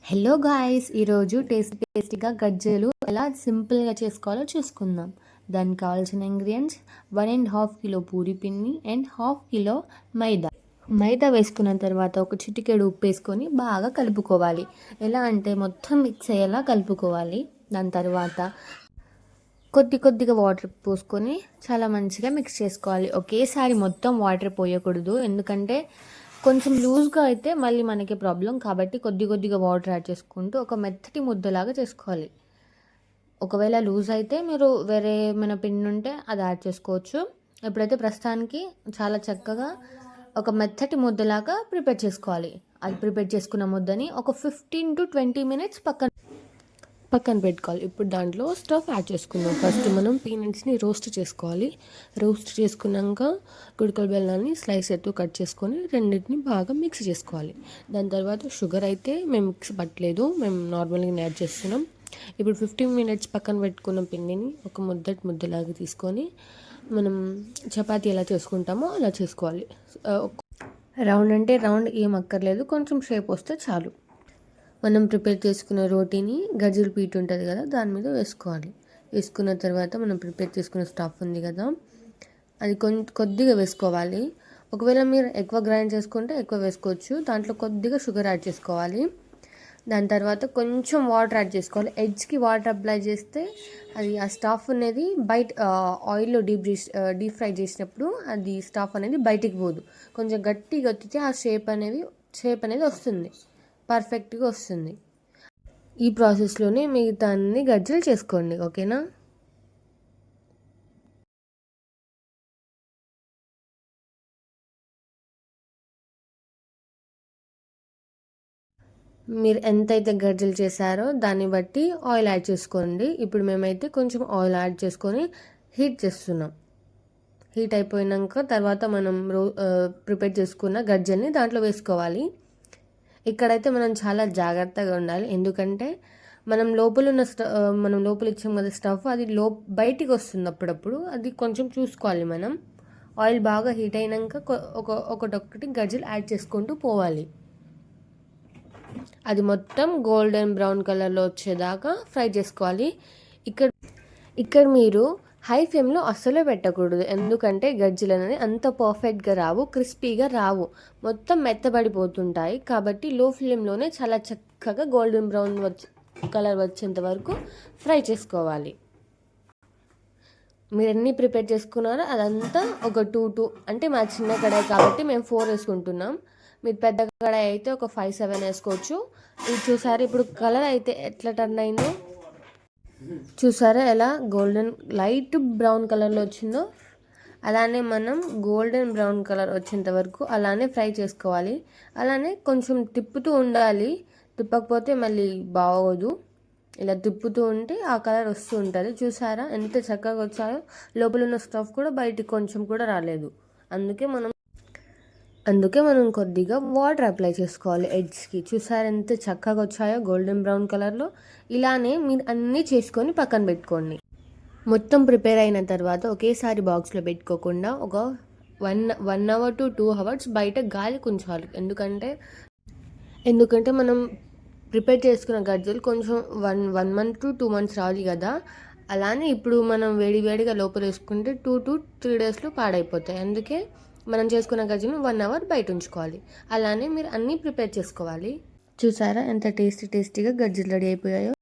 Hello guys, ఈరోజు టేస్టీగా గజ్జలు ఎలా సింపుల్గా చేసుకోవాలో చూసుకుందాం. దానికి కావాల్సిన ఇంగ్రీడియంట్స్ 1.5 కిలో పూరి పిండి అండ్ 1/2 కిలో మైదా వేసుకున్న తర్వాత ఒక చిటికెడు ఉప్పు వేసుకొని బాగా కలుపుకోవాలి. ఎలా అంటే మొత్తం మిక్స్ అయ్యేలా కలుపుకోవాలి. దాని తర్వాత కొద్దిగా వాటర్ పోసుకొని చాలా మంచిగా మిక్స్ చేసుకోవాలి. ఒకేసారి మొత్తం వాటర్ పోయకూడదు, ఎందుకంటే కొంచెం లూజ్గా అయితే మళ్ళీ మనకి ప్రాబ్లం. కాబట్టి కొద్దిగా వాటర్ యాడ్ చేసుకుంటూ ఒక మెత్తటి ముద్దలాగా చేసుకోవాలి. ఒకవేళ లూజ్ అయితే మీరు వేరే ఏమైనా పిండి ఉంటే అది యాడ్ చేసుకోవచ్చు. ఎప్పుడైతే ప్రస్తుతానికి చాలా చక్కగా ఒక మెత్తటి ముద్దలాగా ప్రిపేర్ చేసుకోవాలి. అది ప్రిపేర్ చేసుకున్న ముద్దని ఒక 15 to 20 minutes పక్కన పెట్టుకోవాలి. ఇప్పుడు దాంట్లో స్టఫ్ యాడ్ చేసుకుందాం. ఫస్ట్ మనం పీనట్స్ని రోస్ట్ చేసుకోవాలి. రోస్ట్ చేసుకున్నాక గుడికల బెల్లాన్ని స్లైస్ ఎత్తు కట్ చేసుకొని రెండింటిని బాగా మిక్స్ చేసుకోవాలి. దాని తర్వాత షుగర్ అయితే మేము మిక్స్ పట్టలేదు, మేము నార్మల్గా యాడ్ చేస్తున్నాం. ఇప్పుడు 15 minutes పక్కన పెట్టుకున్న పిండిని ఒక ముద్దలాగా తీసుకొని మనం చపాతీ ఎలా చేసుకుంటామో అలా చేసుకోవాలి. రౌండ్ అంటే రౌండ్ ఏం అక్కర్లేదు, కొంచెం షేప్ వస్తే చాలు. మనం ప్రిపేర్ చేసుకున్న రోటీని గజ్జల పీట ఉంటుంది కదా, దాని మీద వేసుకోవాలి. వేసుకున్న తర్వాత మనం ప్రిపేర్ చేసుకున్న స్టఫ్ ఉంది కదా, అది కొద్దిగా వేసుకోవాలి. ఒకవేళ మీరు ఎక్కువ గ్రైండ్ చేసుకుంటే ఎక్కువ వేసుకోవచ్చు. దాంట్లో కొద్దిగా షుగర్ యాడ్ చేసుకోవాలి. దాని తర్వాత కొంచెం వాటర్ యాడ్ చేసుకోవాలి. ఎడ్జ్కి వాటర్ అప్లై చేస్తే అది ఆ స్టఫ్ అనేది బయట ఆయిల్లో డీప్ ఫ్రై చేసినప్పుడు అది స్టఫ్ అనేది బయటికి పోదు. కొంచెం గట్టిగా వచ్చితే ఆ షేప్ అనేది వస్తుంది, పర్ఫెక్ట్గా వస్తుంది. ఈ ప్రాసెస్లోనే మిగతా అన్ని గజ్జలు చేసుకోండి, ఓకేనా? మీరు ఎంతైతే గజ్జలు చేశారో దాన్ని బట్టి ఆయిల్ యాడ్ చేసుకోండి. ఇప్పుడు మేమైతే కొంచెం ఆయిల్ యాడ్ చేసుకొని హీట్ చేస్తున్నాం. హీట్ అయిపోయినాక తర్వాత మనం ప్రిపేర్ చేసుకున్న గజ్జల్ని దాంట్లో వేసుకోవాలి. ఇక్కడైతే మనం చాలా జాగ్రత్తగా ఉండాలి, ఎందుకంటే మనం లోపల ఇచ్చాం కదా స్టఫ్, అది బయటికి వస్తుంది అప్పుడప్పుడు. అది కొంచెం చూసుకోవాలి మనం. ఆయిల్ బాగా హీట్ అయినాక ఒకటొక్కటి గజ్జలు యాడ్ చేసుకుంటూ పోవాలి. అది మొత్తం గోల్డెన్ బ్రౌన్ కలర్లో వచ్చేదాకా ఫ్రై చేసుకోవాలి. ఇక్కడ మీరు హై ఫ్లేమ్లో అస్సలే పెట్టకూడదు, ఎందుకంటే గజ్జలు అనేది అంత పర్ఫెక్ట్గా రావు, క్రిస్పీగా రావు, మొత్తం మెత్తబడిపోతుంటాయి. కాబట్టి లో ఫ్లేమ్లోనే చాలా చక్కగా గోల్డెన్ బ్రౌన్ కలర్ వచ్చేంత వరకు ఫ్రై చేసుకోవాలి. మీరు ఎన్ని ప్రిపేర్ చేసుకున్నారో అదంతా ఒక 2 అంటే మా చిన్న కడాయి కాబట్టి మేము 4 వేసుకుంటున్నాం. మీరు పెద్ద కడాయి అయితే ఒక 5-7 వేసుకోవచ్చు. ఇది చూసారు ఇప్పుడు కలర్ అయితే ఎట్లా టర్న్ అయిందో చూసారా, ఎలా గోల్డెన్ లైట్ బ్రౌన్ కలర్లో వచ్చిందో. అలానే మనం గోల్డెన్ బ్రౌన్ కలర్ వచ్చేంత వరకు అలానే ఫ్రై చేసుకోవాలి. అలానే కొంచెం తిప్పుతూ ఉండాలి, తిప్పకపోతే మళ్ళీ బాగోదు. ఇలా తిప్పుతూ ఉంటే ఆ కలర్ వస్తూ ఉంటుంది. చూసారా ఎంత చక్కగా వచ్చాయో, లోపల ఉన్న స్టఫ్ కూడా బయటికి కొంచెం కూడా రాలేదు. అందుకే మనం కొద్దిగా వాటర్ అప్లై చేసుకోవాలి ఎడ్జ్కి. చూసారు ఎంత చక్కగా వచ్చాయో గోల్డెన్ బ్రౌన్ కలర్లో. ఇలానే మీరు అన్నీ చేసుకొని పక్కన పెట్టుకోండి. మొత్తం ప్రిపేర్ అయిన తర్వాత ఒకేసారి బాక్స్లో పెట్టుకోకుండా ఒక 1 hour to 2 hours బయట గాలి ఉంచాలి. ఎందుకంటే మనం ప్రిపేర్ చేసుకున్న గజ్జలు కొంచెం 1 month to 2 months రావాలి కదా. అలానే ఇప్పుడు మనం వేడిగా లోపల వేసుకుంటే 2 to 3 daysలో పాడైపోతాయి. అందుకే మనం చేసుకున్న గజ్జలను 1 hour బయట ఉంచుకోవాలి. అలానే మీరు అన్నీ ప్రిపేర్ చేసుకోవాలి. చూసారా ఎంత టేస్టీగా గజ్జలు రెడీ అయిపోయాయో.